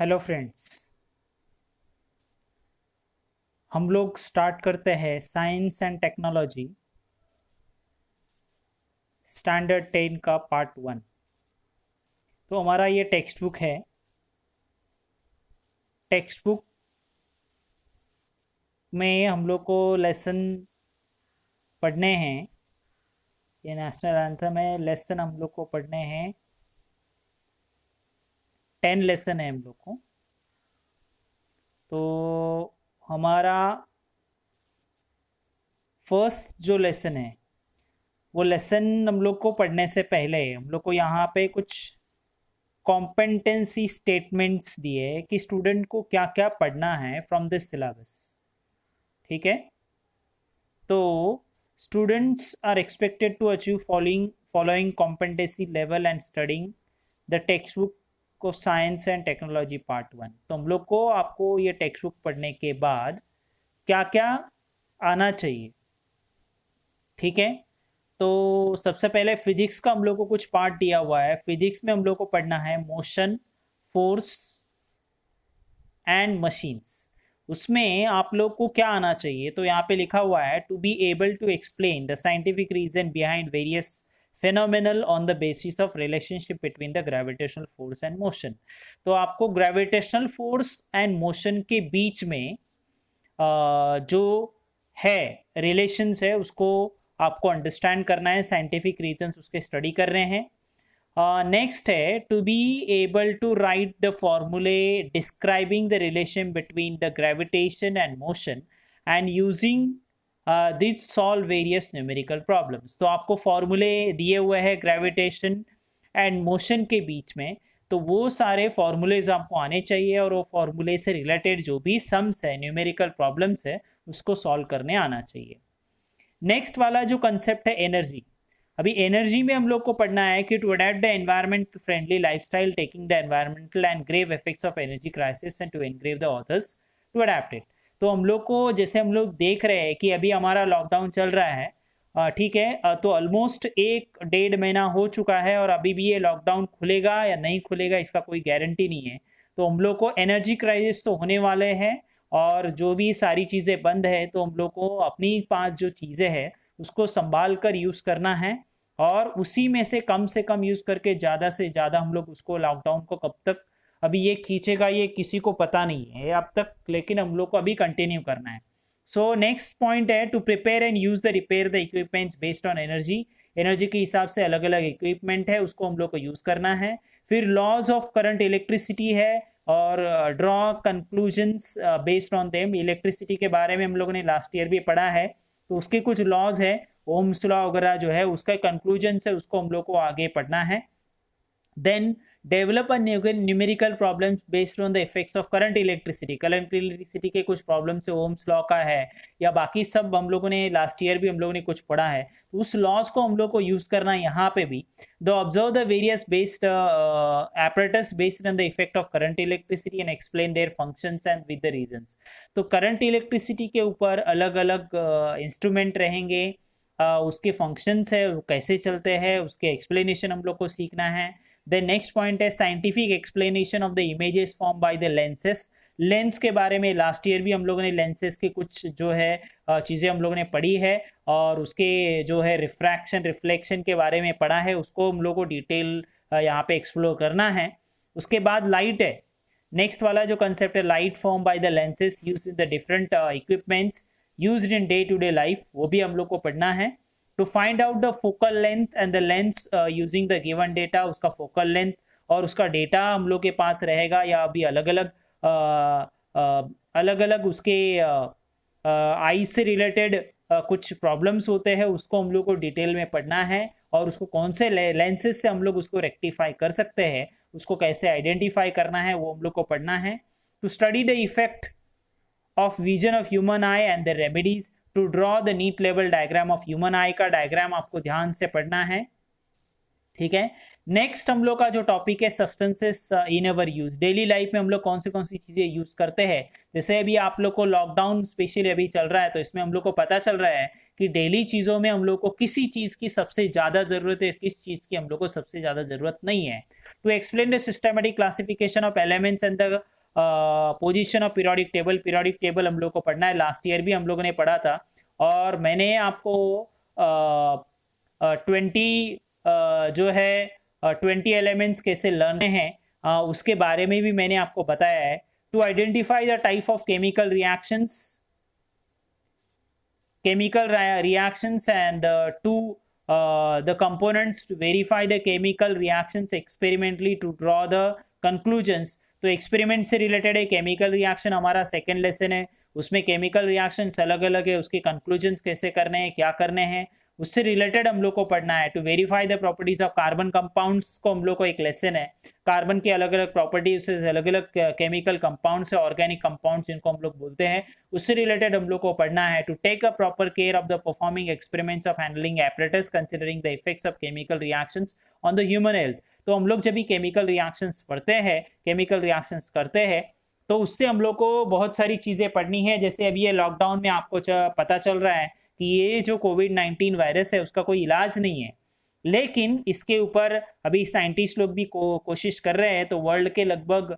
Hello friends. हम लोग start करते हैं साइंस एंड टेक्नोलॉजी स्टैंडर्ड 10 का पार्ट 1। तो हमारा ये टेक्स्ट बुक है। टेक्स्ट बुक में हम लोग को लेसन पढ़ने हैं। ये नेशनल एंथम है। लेसन हम लोग को पढ़ने हैं, 10 लेसन है हम लोग को। तो हमारा फर्स्ट जो लेसन है वो लेसन हम लोग को पढ़ने से पहले हम लोग को यहाँ पे कुछ कॉम्पेटेंसी स्टेटमेंट्स दिए हैं कि स्टूडेंट को क्या क्या पढ़ना है फ्रॉम दिस सिलेबस। ठीक है। तो students are expected to achieve following competency level and studying the text book को साइंस एंड टेक्नोलॉजी पार्ट 1। तो हम लोग को आपको ये टेक्स्ट बुक पढ़ने के बाद क्या क्या आना चाहिए। ठीक है। तो सबसे पहले फिजिक्स का हम लोग को कुछ पार्ट दिया हुआ है। फिजिक्स में हम लोग को पढ़ना है मोशन, फोर्स एंड मशीन्स। उसमें आप लोग को क्या आना चाहिए, तो यहाँ पे लिखा हुआ है to be able to explain the scientific reason behind various phenomenal on the basis of relationship between the gravitational force and motion। तो आपको ग्रेविटेशनल फोर्स एंड मोशन के बीच में जो है रिलेशंस है उसको आपको अंडरस्टैंड करना है। साइंटिफिक रीजंस उसके स्टडी कर रहे हैं। नेक्स्ट है to be able to write the formulae describing the relation between the gravitation and motion and using this solve various numerical problems. तो आपको फॉर्मूले दिए हुए हैं ग्रेविटेशन एंड मोशन के बीच में, तो वो सारे फॉर्मूलेज आपको आने चाहिए और वो फॉर्मूले से रिलेटेड जो भी सम्स है, न्यूमेरिकल प्रॉब्लम्स है, उसको सॉल्व करने आना चाहिए। नेक्स्ट वाला जो कंसेप्ट है एनर्जी। अभी एनर्जी में हम लोग को पढ़ना है कि to adapt the environment friendly lifestyle taking the environmental and grave effects of energy crisis and to engrave the authors to adapt it. तो हम लोग को जैसे हम लोग देख रहे हैं कि अभी हमारा लॉकडाउन चल रहा है, ठीक है। तो ऑलमोस्ट 1-1.5 महीना हो चुका है और अभी भी ये लॉकडाउन खुलेगा या नहीं खुलेगा इसका कोई गारंटी नहीं है। तो हम लोग को एनर्जी क्राइसिस तो होने वाले हैं और जो भी सारी चीज़ें बंद है तो हम लोग को अपनी 5 जो चीज़ें हैं उसको संभाल कर यूज़ करना है और उसी में से कम यूज़ करके ज़्यादा से ज़्यादा हम लोग उसको लॉकडाउन को कब तक अभी ये खींचेगा ये किसी को पता नहीं है अब तक, लेकिन हम लोग को अभी कंटिन्यू करना है। सो नेक्स्ट पॉइंट है to prepare and use the repair the equipments based on energy. Energy के हिसाब से अलग अलग इक्विपमेंट है उसको हम लोग को यूज करना है। फिर लॉज ऑफ करंट इलेक्ट्रिसिटी है और draw conclusions based on them. Electricity के बारे में हम लोगों ने लास्ट ईयर भी पढ़ा है, तो उसके कुछ लॉज है, ओम्स लॉ वगैरह जो है उसका कंक्लूजन है, उसको हम लोग को आगे पढ़ना है। Then develop numerical problems based on the effects of current electricity. Current electricity के कुछ प्रॉब्लम्स है, ओम्स लॉ का है या बाकी सब हम लोगों ने लास्ट ईयर भी हम लोगों ने कुछ पढ़ा है, तो उस लॉज को हम लोग को यूज करना है यहाँ पे भी। The observe the various based apparatus based on the effect of current electricity and explain their functions and with the reasons। तो करंट इलेक्ट्रिसिटी के ऊपर अलग अलग इंस्ट्रूमेंट रहेंगे, उसके फंक्शंस है, कैसे चलते हैं, उसके एक्सप्लेनेशन हम लोग को सीखना है। द नेक्स्ट पॉइंट है scientific explanation of the images form by the lenses. Lens के बारे में लास्ट ईयर भी हम लोगों ने लेंसेस के कुछ जो है चीज़ें हम लोगों ने पढ़ी है और उसके जो है रिफ्रैक्शन रिफ्लेक्शन के बारे में पढ़ा है, उसको हम लोग को डिटेल यहाँ पे एक्सप्लोर करना है। उसके बाद लाइट है। नेक्स्ट वाला जो कंसेप्ट है light form by the lenses use in the different equipments used in day to day life, वो भी हम लोग को पढ़ना है। To find out the focal length and the lens using the given data. उसका फोकल लेंथ और उसका डेटा हम लोग के पास रहेगा या अभी अलग अलग उसके आई से रिलेटेड कुछ प्रॉब्लम्स होते हैं, उसको हम लोग को डिटेल में पढ़ना है और उसको कौन से लेंसेज से हम लोग उसको रेक्टिफाई कर सकते हैं, उसको कैसे आइडेंटिफाई करना है, वो हम लोग को पढ़ना है। To study the effect of vision of human eye and the remedies. To draw the neat level diagram of human eye का डायग्राम आपको ध्यान से पढ़ना है। ठीक है। नेक्स्ट हम लोग का जो टॉपिक है substances in our use, daily life में हम लोग कौन सी चीजें यूज करते हैं। जैसे अभी आप लोग को लॉकडाउन स्पेशली अभी चल रहा है, तो इसमें हम लोग को पता चल रहा है कि डेली चीजों में हम लोग को किसी चीज की सबसे ज्यादा जरूरत है, किस चीज की हम लोग को सबसे ज्यादा जरूरत नहीं है। To explain the systematic classification of elements and the position of periodic table हम लोग को पढ़ना है। लास्ट ईयर भी हम लोगों ने पढ़ा था, और मैंने आपको 20 जो है 20 एलिमेंट्स कैसे लर्न हैं उसके बारे में भी मैंने आपको बताया है। To identify the type of chemical reactions and to the components to verify the chemical reactions experimentally to draw the conclusions। तो एक्सपेरिमेंट से रिलेटेड है केमिकल रिएक्शन, हमारा सेकेंड लेसन है, उसमें केमिकल रिएक्शंस अलग अलग है, उसके कंक्लूजन्स कैसे करने हैं, क्या करने हैं, उससे रिलेटेड हम लोग को पढ़ना है। To verify the properties of carbon compounds को हम लोग को एक लेसन है, कार्बन की अलग अलग प्रॉपर्टीज से अलग अलग केमिकल कंपाउंड्स है, ऑर्गेनिक कंपाउंड्स जिनको हम लोग बोलते हैं, उससे रिलेटेड हम लोग को पढ़ना है। To take a proper care of the performing experiments of handling apparatus considering the effects of chemical reactions on the human health. तो हम लोग जब भी केमिकल रिएक्शंस पढ़ते हैं, केमिकल रिएक्शंस करते हैं, तो उससे हम लोग को बहुत सारी चीजें पढ़नी है। जैसे अभी ये लॉकडाउन में आपको पता चल रहा है कि ये जो कोविड-19 वायरस है उसका कोई इलाज नहीं है, लेकिन इसके ऊपर अभी साइंटिस्ट लोग भी कोशिश कर रहे हैं। तो वर्ल्ड के लगभग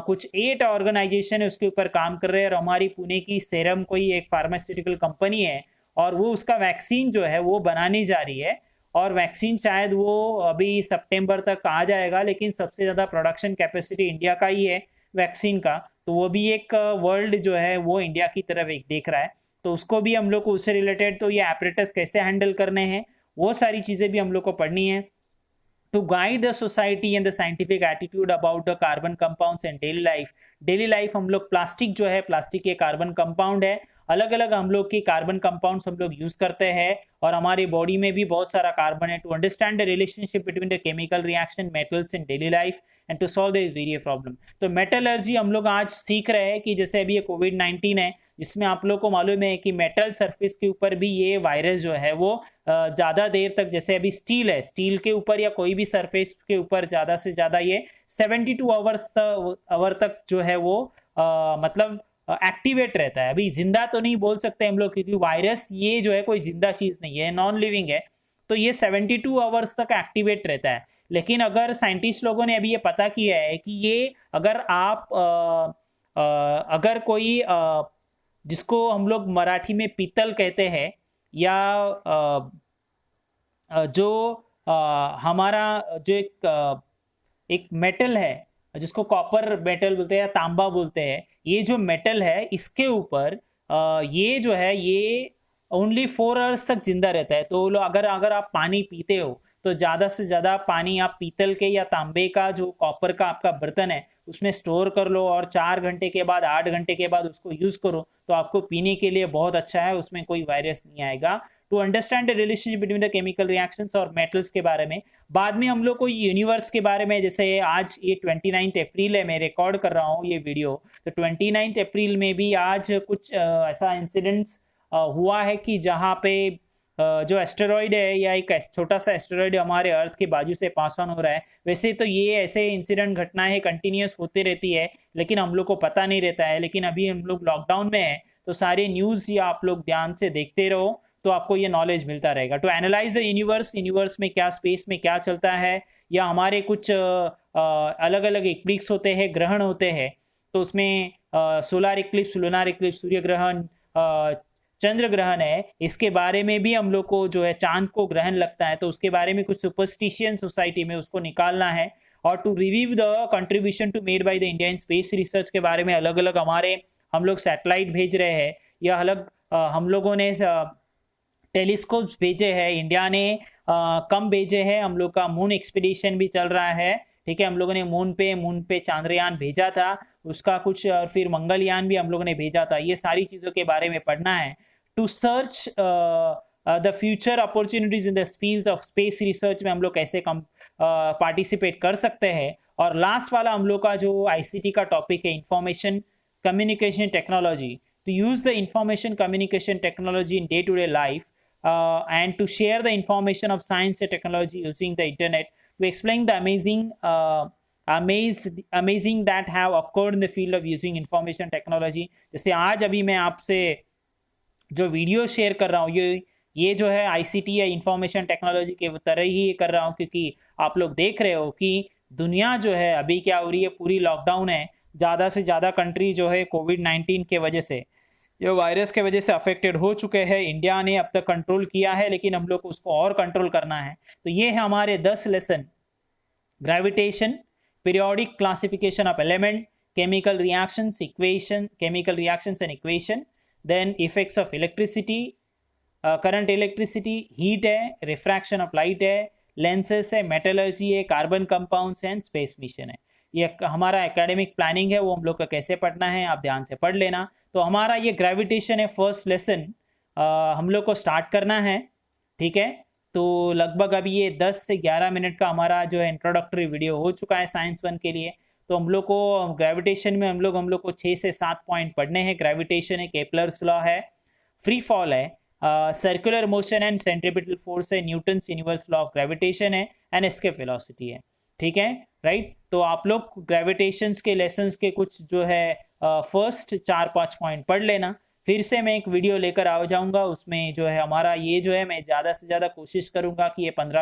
कुछ 8 ऑर्गेनाइजेशन है उसके ऊपर काम कर रहे हैं, और हमारी पुणे की सेरम कोई एक फार्मास्यूटिकल कंपनी है, और वो उसका वैक्सीन जो है वो बनाने जा रही है, और वैक्सीन शायद वो अभी सितंबर तक आ जाएगा, लेकिन सबसे ज़्यादा प्रोडक्शन कैपेसिटी इंडिया का ही है वैक्सीन का। तो वो भी एक वर्ल्ड जो है वो इंडिया की तरफ एक देख रहा है, तो उसको भी हम लोग को उससे रिलेटेड, तो ये एपरेटस कैसे हैंडल करने हैं वो सारी चीज़ें भी हम लोग को पढ़नी है। To guide the society and the scientific attitude about the carbon compounds and daily life हम लोग प्लास्टिक जो है, प्लास्टिक के कार्बन कंपाउंड है, अलग अलग हम लोग की कार्बन कंपाउंड्स हम लोग यूज करते हैं, और हमारी बॉडी में भी बहुत सारा कार्बन है। To understand the relationship between the chemical reaction metals in daily life and to solve the various problem. तो मेटलर्जी हम लोग आज सीख रहे हैं कि जैसे अभी ये कोविड-19 है, जिसमें आप लोग को मालूम है कि मेटल सरफेस के ऊपर भी ये वायरस जो है वो ज़्यादा देर तक, जैसे अभी स्टील है, स्टील के ऊपर या कोई भी सरफेस के ऊपर ज़्यादा से ज़्यादा ये 72 आवर तक जो है वो मतलब एक्टिवेट रहता है। अभी जिंदा तो नहीं बोल सकते हम लोग, क्योंकि वायरस ये जो है कोई जिंदा चीज नहीं है, नॉन लिविंग है, तो ये 72 आवर्स तक एक्टिवेट रहता है। लेकिन अगर साइंटिस्ट लोगों ने अभी ये पता किया है कि ये अगर आप अगर कोई जिसको हम लोग मराठी में पीतल कहते हैं, या जो हमारा जो एक मेटल है जिसको कॉपर मेटल बोलते हैं या तांबा बोलते हैं, ये जो मेटल है इसके ऊपर ये जो है ये ओनली 4 आवर्स तक जिंदा रहता है। तो अगर आप पानी पीते हो तो ज़्यादा से ज़्यादा पानी आप पीतल के या तांबे का जो कॉपर का आपका बर्तन है उसमें स्टोर कर लो, और 4 घंटे के बाद 8 घंटे के बाद उसको यूज़ करो, तो आपको पीने के लिए बहुत अच्छा है, उसमें कोई वायरस नहीं आएगा। To understand the relationship between the chemical reactions और मेटल्स के बारे में। बाद में हम लोग को यूनिवर्स के बारे में, जैसे आज ये 29 अप्रैल है, मैं रिकॉर्ड कर रहा हूँ ये वीडियो, तो 29 अप्रैल में भी आज कुछ ऐसा इंसिडेंट्स हुआ है कि जहाँ पे जो एस्टेरॉइड है या एक छोटा सा एस्टेरॉइड हमारे अर्थ के बाजू से पास ऑन हो रहा है। वैसे तो ये ऐसे इंसिडेंट घटनाएं कंटिन्यूस होती रहती है, लेकिन हम लोग को पता नहीं रहता है। लेकिन अभी हम लोग लॉकडाउन में है, तो सारे न्यूज़ या आप लोग ध्यान से देखते रहो, तो आपको ये नॉलेज मिलता रहेगा। टू एनालाइज द यूनिवर्स में क्या, स्पेस में क्या चलता है, या हमारे कुछ अलग अलग इक्लिप्स होते हैं, ग्रहण होते हैं, तो उसमें सोलर इक्लिप्स, लूनर इक्लिप्स, सूर्य ग्रहण, चंद्र ग्रहण है, इसके बारे में भी हम लोग को जो है चांद को ग्रहण लगता है, तो उसके बारे में कुछ सुपरस्टिशियन सोसाइटी में उसको निकालना है। और to review the contribution to made by the India in space research के बारे में अलग अलग हम लोग सैटेलाइट भेज रहे हैं, या अलग हम लोगों ने टेलीस्कोप्स भेजे हैं, इंडिया ने कम भेजे हैं। हम लोग का मून एक्सपीडिशन भी चल रहा है, ठीक है, हम लोगों ने मून पे चांद्रयान भेजा था, उसका कुछ, और फिर मंगलयान भी हम लोगों ने भेजा था। ये सारी चीज़ों के बारे में पढ़ना है। To search the future opportunities in the field of space research में हम लोग कैसे पार्टिसिपेट कर सकते हैं। और लास्ट वाला हम लोग का जो आईसीटी का टॉपिक है, information communication technology, to use the information communication technology in day-to-day life and to share the information of science and technology using the internet, to explain the amazing that have occurred in the field of using information technology. जैसे आज अभी मैं आपसे जो video share कर रहा हूँ, ये जो है आईसीटी या इंफॉर्मेशन टेक्नोलॉजी के तरह ही कर रहा हूँ, क्योंकि आप लोग देख रहे हो कि दुनिया जो है अभी क्या हो रही है, पूरी लॉकडाउन है, ज़्यादा से ज़्यादा कंट्री जो है कोविड-19 के वजह से, जो वायरस के वजह से अफेक्टेड हो चुके हैं। इंडिया ने अब तक कंट्रोल किया है, लेकिन हम लोग को उसको और कंट्रोल करना है। तो ये है हमारे 10 lesson: gravitation, periodic classification of element, chemical reactions and equation, then effects of electricity, current electricity, heat है, रिफ्रैक्शन ऑफ लाइट है, लेंसेस है, मेटलर्जी है, कार्बन कंपाउंड्स हैं, स्पेस मिशन है। ये हमारा एकेडमिक प्लानिंग है, वो हम लोग का कैसे पढ़ना है आप ध्यान से पढ़ लेना। तो हमारा ये ग्रेविटेशन है, फर्स्ट लेसन हम लोग को स्टार्ट करना है, ठीक है। तो लगभग अभी ये 10 से 11 मिनट का हमारा जो है इंट्रोडक्टरी वीडियो हो चुका है साइंस 1 के लिए। तो हम लोग को ग्रेविटेशन में हम लोग को 6 से 7 पॉइंट पढ़ने हैं। ग्रेविटेशन है, केपलर्स लॉ है, फ्री फॉल है, circular motion and centripetal force है, Newton's universal law of gravitation है, एंड एस्केप वेलोसिटी है, ठीक है, राइट। तो आप लोग ग्रेविटेशंस के लेसन्स के कुछ जो है फर्स्ट 4-5 पॉइंट पढ़ लेना। फिर से मैं एक वीडियो लेकर आ जाऊंगा, उसमें जो है हमारा ये जो है मैं ज़्यादा से ज़्यादा कोशिश करूंगा कि ये 15